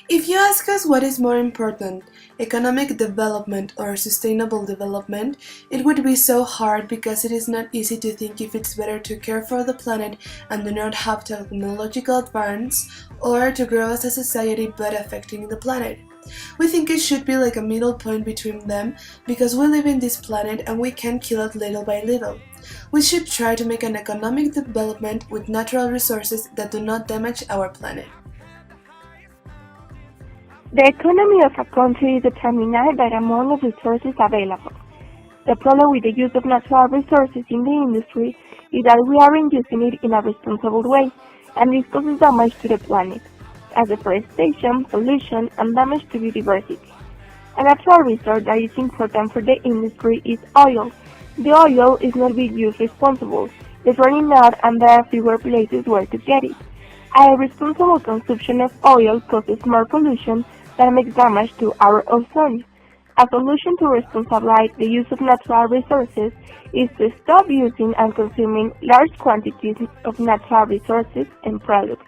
If you ask us what is more important, economic development or sustainable development, it would be so hard because it is not easy to think if it's better to care for the planet and do not have technological advance or to grow as a society but affecting the planet. We think it should be like a middle point between them because we live in this planet and we can kill it little by little. We should try to make an economic development with natural resources that do not damage our planet. The economy of a country is determined by the amount of resources available. The problem with the use of natural resources in the industry is that we aren't using it in a responsible way, and this causes damage to the planet, as deforestation, pollution, and damage to biodiversity. A natural resource that is important for the industry is oil. The oil is not being used responsibly. It's running out and there are fewer places where to get it. A irresponsible consumption of oil causes more pollution that makes damage to our ozone. A solution to responsibilize the use of natural resources is to stop using and consuming large quantities of natural resources and products.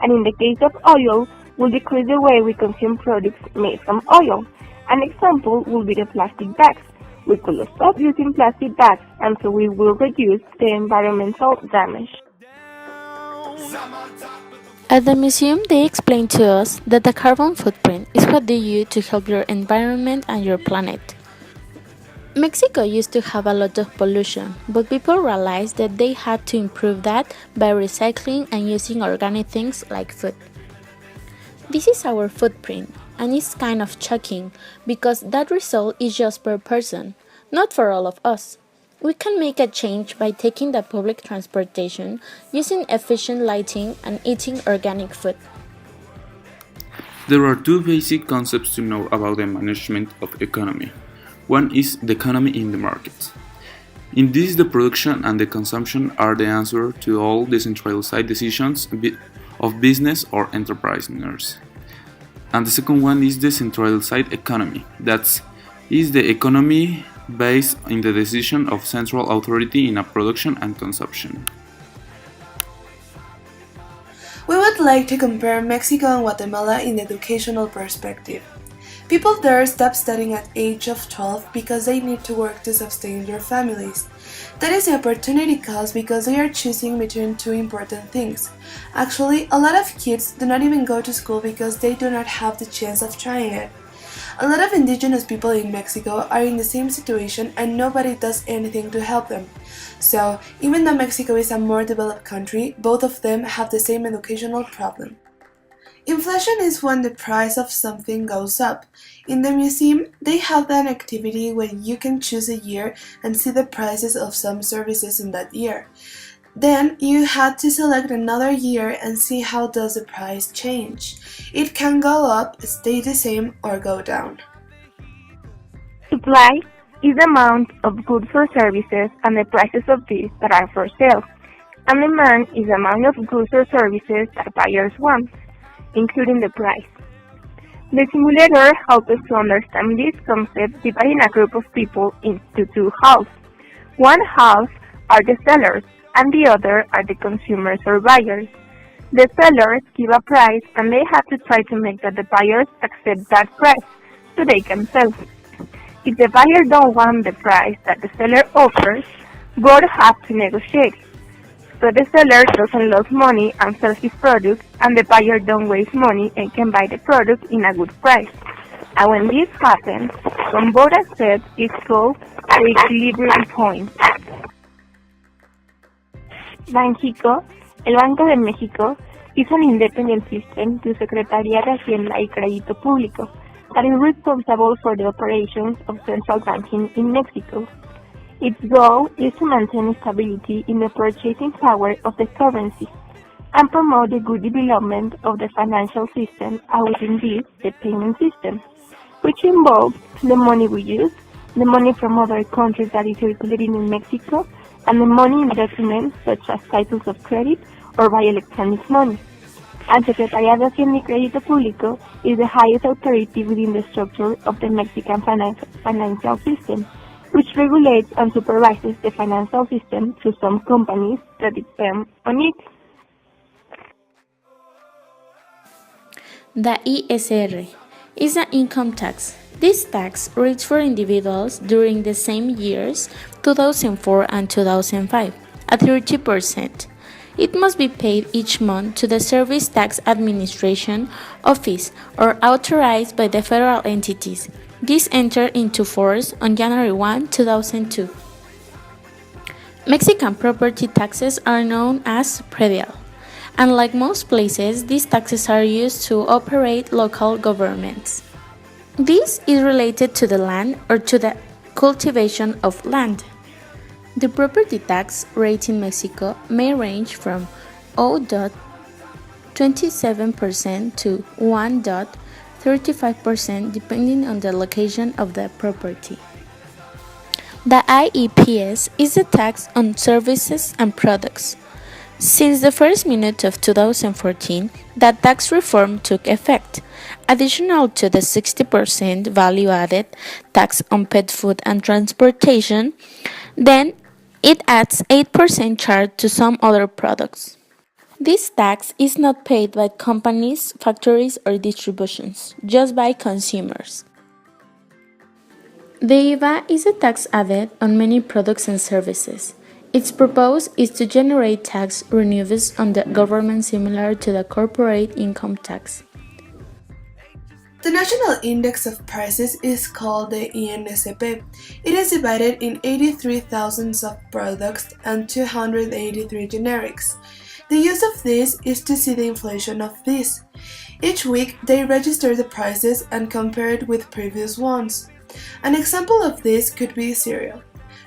And in the case of oil, will decrease the way we consume products made from oil. An example will be the plastic bags. We could stop using plastic bags and so we will reduce the environmental damage. At the museum, they explain to us that the carbon footprint is what they use to help your environment and your planet. Mexico used to have a lot of pollution, but people realized that they had to improve that by recycling and using organic things like food. This is our footprint, and it's kind of shocking because that result is just per person, not for all of us. We can make a change by taking the public transportation, using efficient lighting, and eating organic food. There are two basic concepts to know about the management of economy. One is the economy in the market. In this, the production and the consumption are the answer to all decentralized decisions of business or entrepreneurs. And the second one is the centralized economy. That is the economy based on the decision of central authority in a production and consumption. We would like to compare Mexico and Guatemala in the educational perspective. People there stop studying at age of 12 because they need to work to sustain their families. That is the opportunity cost because they are choosing between two important things. Actually, a lot of kids do not even go to school because they do not have the chance of trying it. A lot of indigenous people in Mexico are in the same situation and nobody does anything to help them. So, even though Mexico is a more developed country, both of them have the same educational problem. Inflation is when the price of something goes up. In the museum, they have an activity where you can choose a year and see the prices of some services in that year. Then you had to select another year and see how does the price change. It can go up, stay the same, or go down. Supply is the amount of goods or services and the prices of these that are for sale. And demand is the amount of goods or services that buyers want, including the price. The simulator helps us to understand this concept dividing a group of people into two halves. One half are the sellers, and the other are the consumers or buyers. The sellers give a price and they have to try to make that the buyers accept that price so they can sell. If the buyer don't want the price that the seller offers, both have to negotiate. So the seller doesn't lose money and sells his product and the buyer don't waste money and can buy the product in a good price. And when this happens, when both accept, it's called the equilibrium point. Banxico, el Banco de México, is an independent system to Secretaría de Hacienda y Crédito Público that is responsible for the operations of central banking in Mexico. Its goal is to maintain stability in the purchasing power of the currency and promote the good development of the financial system and within this, the payment system, which involves the money we use, the money from other countries that is circulating in Mexico, and the money in documents such as titles of credit or by electronic money. And Secretaría de Hacienda y Crédito Público is the highest authority within the structure of the Mexican financial system, which regulates and supervises the financial system to some companies that depend on it. The ISR is an income tax. This tax rates for individuals during the same years, 2004 and 2005, at 30%. It must be paid each month to the Service Tax Administration Office or authorized by the federal entities. This entered into force on January 1, 2002. Mexican property taxes are known as predial. Unlike most places, these taxes are used to operate local governments. This is related to the land or to the cultivation of land. The property tax rate in Mexico may range from 0.27% to 1.35% depending on the location of the property. The IEPS is a tax on services and products. Since the first minute of 2014, that tax reform took effect. Additional to the 60% value-added tax on pet food and transportation, then it adds 8% charge to some other products. This tax is not paid by companies, factories, or distributions, just by consumers. The IVA is a tax added on many products and services. Its purpose is to generate tax revenues on the government similar to the corporate income tax. The National Index of Prices is called the INSP. It is divided in 83,000 of products and 283 generics. The use of this is to see the inflation of these. Each week, they register the prices and compare it with previous ones. An example of this could be cereal.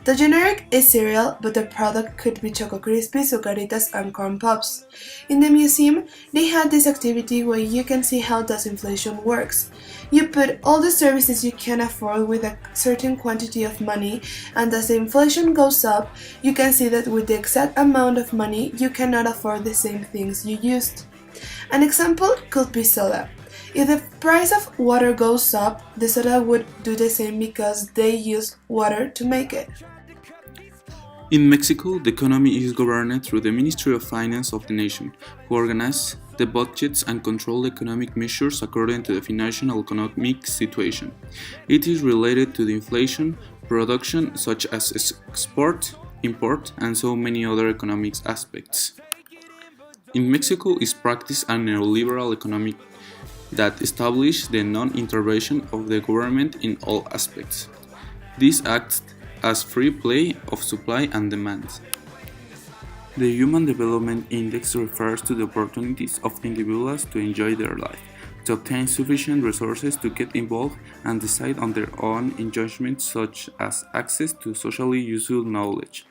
The generic is cereal, but the product could be Choco Crispy, Zucaritas, and Corn Pops. In the museum, they had this activity where you can see how does inflation works. You put all the services you can afford with a certain quantity of money, and as the inflation goes up, you can see that with the exact amount of money, you cannot afford the same things you used. An example could be soda. If the price of water goes up, the soda would do the same because they use water to make it. In Mexico, the economy is governed through the Ministry of Finance of the nation, who organize the budgets and control economic measures according to the financial and economic situation. It is related to the inflation, production such as export, import, and so many other economic aspects. In Mexico is practiced a neoliberal economic that establishes the non-intervention of the government in all aspects. This acts as free play of supply and demand. The Human Development Index refers to the opportunities of individuals to enjoy their life, to obtain sufficient resources to get involved and decide on their own in judgments such as access to socially useful knowledge.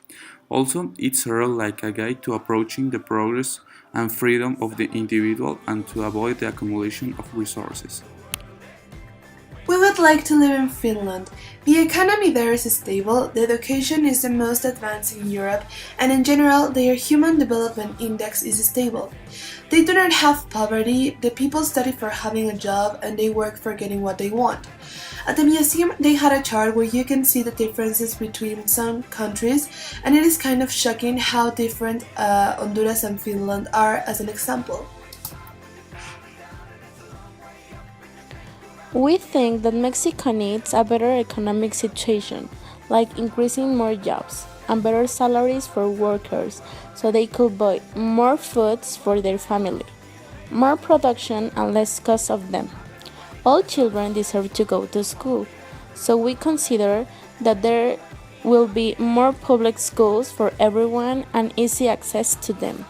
Also, it serves like a guide to approaching the progress and freedom of the individual and to avoid the accumulation of resources. We would like to live in Finland. The economy there is stable, the education is the most advanced in Europe, and in general, their Human Development Index is stable. They do not have poverty, the people study for having a job, and they work for getting what they want. At the museum, they had a chart where you can see the differences between some countries, and it is kind of shocking how different Honduras and Finland are as an example. We think that Mexico needs a better economic situation, like increasing more jobs and better salaries for workers so they could buy more foods for their family, more production and less cost of them. All children deserve to go to school, so we consider that there will be more public schools for everyone and easy access to them.